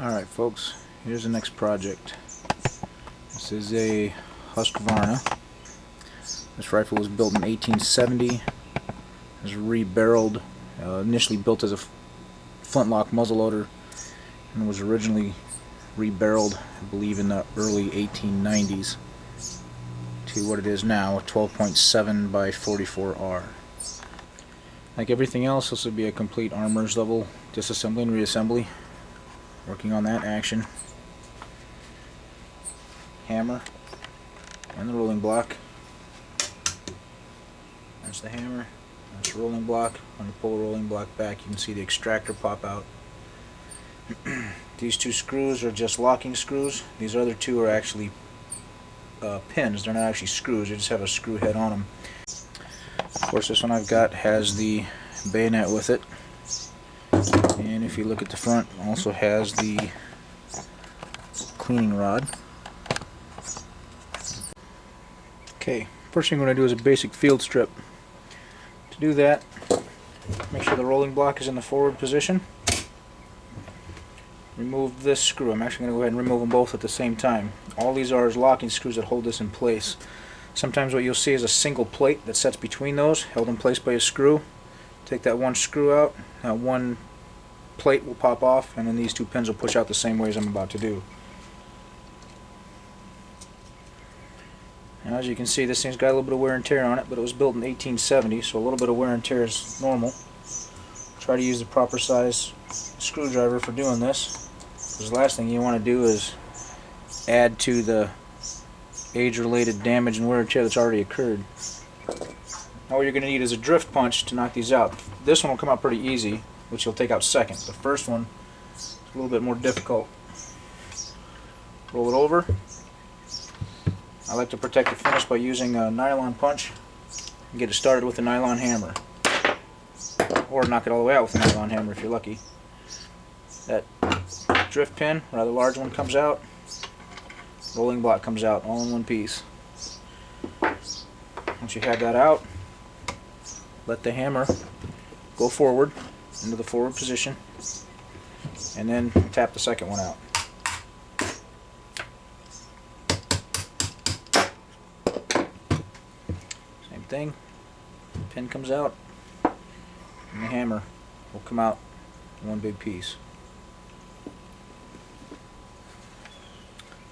Alright folks, here's the next project. This is a Husqvarna. This rifle was built in 1870. It was rebarreled, initially built as a flintlock muzzleloader, and was originally rebarreled, I believe, in the early 1890s to what it is now, a 12.7 by 44R. Like everything else, this would be a complete armor's level disassembly and reassembly. Working on that action. Hammer and the rolling block. That's the hammer. That's the rolling block. When you pull the rolling block back, you can see the extractor pop out. These two screws are just locking screws. These other two are actually pins. They're not actually screws. They just have a screw head on them. Of course, this one I've got has the bayonet with it. And if you look at the front, it also has the cleaning rod. Okay, first thing we're going to do is a basic field strip. To do that, make sure the rolling block is in the forward position. Remove this screw. I'm actually going to go ahead and remove them both at the same time. All these are is locking screws that hold this in place. Sometimes what you'll see is a single plate that sets between those, held in place by a screw. Take that one screw out, that one plate will pop off, and then these two pins will push out the same way as I'm about to do. Now, as you can see, this thing's got a little bit of wear and tear on it, but it was built in 1870, so a little bit of wear and tear is normal. Try to use the proper size screwdriver for doing this, because the last thing you want to do is add to the age-related damage and wear and tear that's already occurred. Now what you're going to need is a drift punch to knock these out. This one will come out pretty easy, which you'll take out second. The first one is a little bit more difficult. Roll it over. I like to protect the finish by using a nylon punch and get it started with a nylon hammer. Or knock it all the way out with a nylon hammer if you're lucky. That drift pin, rather large one, comes out. Rolling block comes out all in one piece. Once you have that out, let the hammer go forward into the forward position, and then tap the second one out. Same thing, pin comes out, and the hammer will come out in one big piece.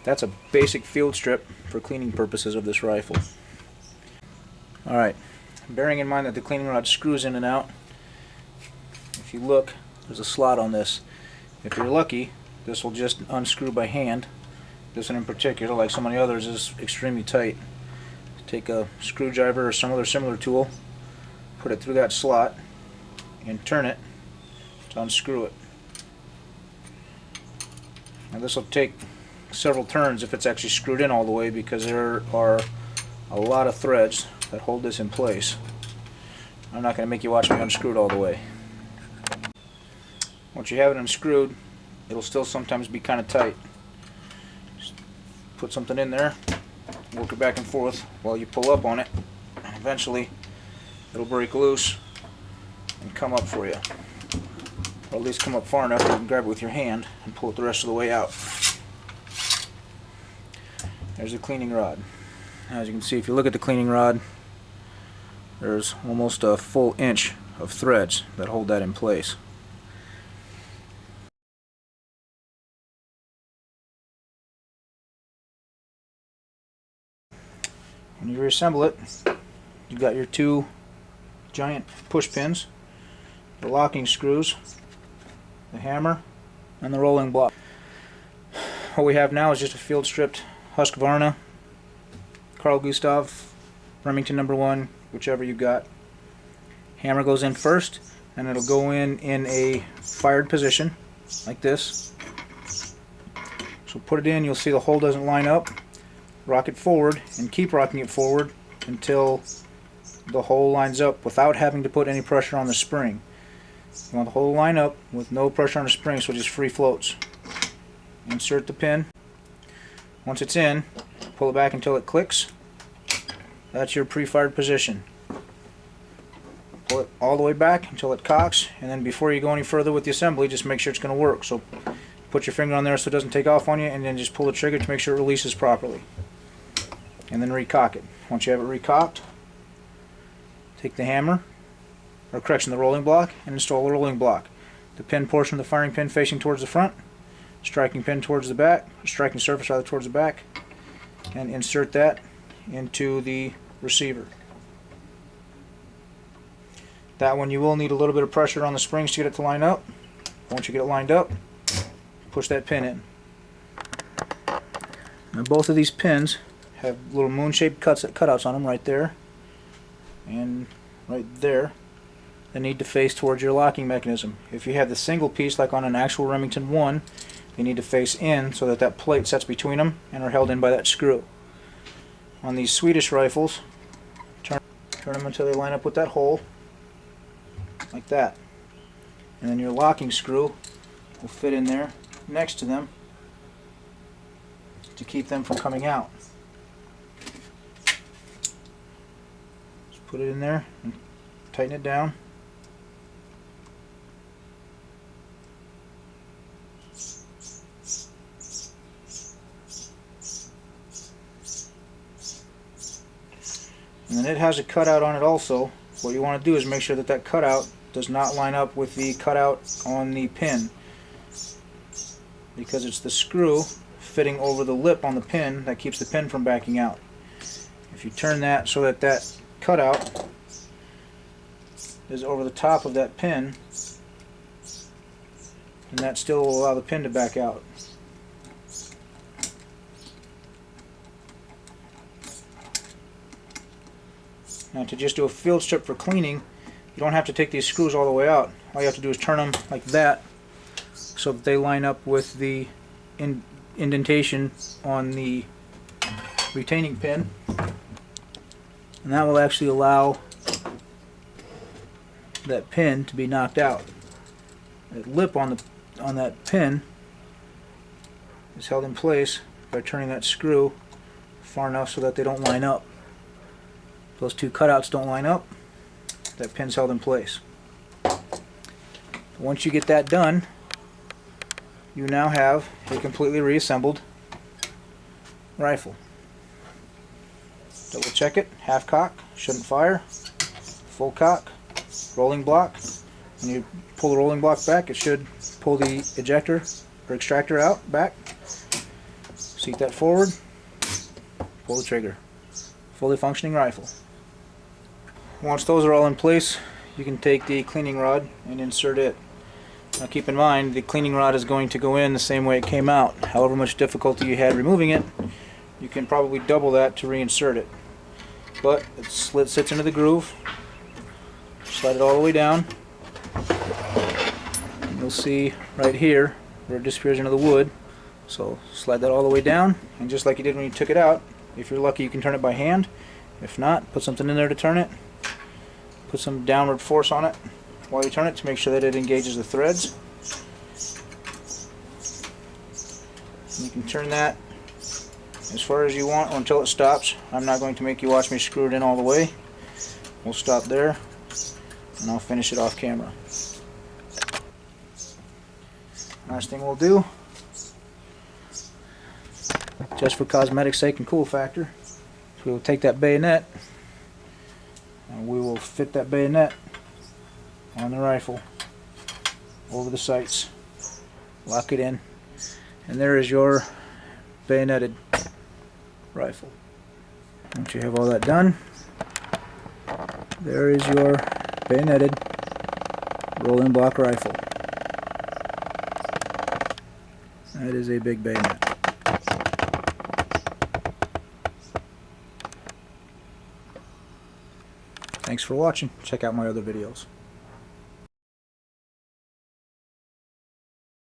That's a basic field strip for cleaning purposes of this rifle. Alright, bearing in mind that the cleaning rod screws in and out, if you look, there's a slot on this. If you're lucky, this will just unscrew by hand. This one in particular, like so many others, is extremely tight. Take a screwdriver or some other similar tool, put it through that slot, and turn it to unscrew it. Now this will take several turns if it's actually screwed in all the way, because there are a lot of threads that hold this in place. I'm not going to make you watch me unscrew it all the way. Once you have it unscrewed, it'll still sometimes be kind of tight. Just put something in there, work it back and forth while you pull up on it, and eventually it'll break loose and come up for you. Or at least come up far enough that you can grab it with your hand and pull it the rest of the way out. There's the cleaning rod. As you can see, if you look at the cleaning rod, there's almost a full inch of threads that hold that in place. When you reassemble it, you've got your two giant push pins, the locking screws, the hammer, and the rolling block. What we have now is just a field stripped Husqvarna, Carl Gustav, Remington M-1869, whichever you got. Hammer goes in first, and it'll go in a fired position, like this. So put it in, you'll see the hole doesn't line up. Rock it forward, and keep rocking it forward until the hole lines up without having to put any pressure on the spring. You want the hole to line up with no pressure on the spring, so it just free floats. Insert the pin. Once it's in, pull it back until it clicks. That's your pre-fired position. Pull it all the way back until it cocks, and then before you go any further with the assembly, just make sure it's going to work. So Put your finger on there so it doesn't take off on you, and then just pull the trigger to make sure it releases properly. And then recock it. Once you have it recocked, take the hammer, or correction, the rolling block, and install the rolling block. The pin portion of the firing pin facing towards the front, striking pin towards the back, striking surface rather towards the back, and insert that into the receiver. That one you will need a little bit of pressure on the springs to get it to line up. Once you get it lined up, push that pin in. Now both of these pins have little moon-shaped cutouts on them right there and right there. They need to face towards your locking mechanism. If you have the single piece like on an actual Remington 1, they need to face in so that that plate sets between them and are held in by that screw. On these Swedish rifles, turn them until they line up with that hole, like that. And then your locking screw will fit in there next to them to keep them from coming out. Just put it in there and tighten it down. And then it has a cutout on it also. What you want to do is make sure that that cutout does not line up with the cutout on the pin, because it's the screw fitting over the lip on the pin that keeps the pin from backing out. If you turn that so that that cutout is over the top of that pin, and that still will allow the pin to back out. Now to just do a field strip for cleaning, you don't have to take these screws all the way out. All you have to do is turn them like that so that they line up with the indentation on the retaining pin, and that will actually allow that pin to be knocked out. That lip on that pin is held in place by turning that screw far enough so that they don't line up. If those two cutouts don't line up, that pin's held in place. Once you get that done, you now have a completely reassembled rifle. Double check it, half cock, shouldn't fire, full cock, rolling block. When you pull the rolling block back, it should pull the ejector or extractor out back. Seat that forward, pull the trigger. Fully functioning rifle. Once those are all in place, you can take the cleaning rod and insert it. Now keep in mind, the cleaning rod is going to go in the same way it came out. However much difficulty you had removing it, you can probably double that to reinsert it. But it sits into the groove. Slide it all the way down. And you'll see right here where it disappears into the wood. So slide that all the way down, and just like you did when you took it out, if you're lucky you can turn it by hand. If not, put something in there to turn it. Put some downward force on it while you turn it to make sure that it engages the threads. And you can turn that as far as you want or until it stops. I'm not going to make you watch me screw it in all the way. We'll stop there and I'll finish it off camera. Last thing we'll do, just for cosmetic sake and cool factor, so we will take that bayonet and we will fit that bayonet on the rifle over the sights, lock it in, and there is your bayoneted rifle. Once you have all that done, there is your bayoneted rolling block rifle. That is a big bayonet. Thanks for watching. Check out my other videos.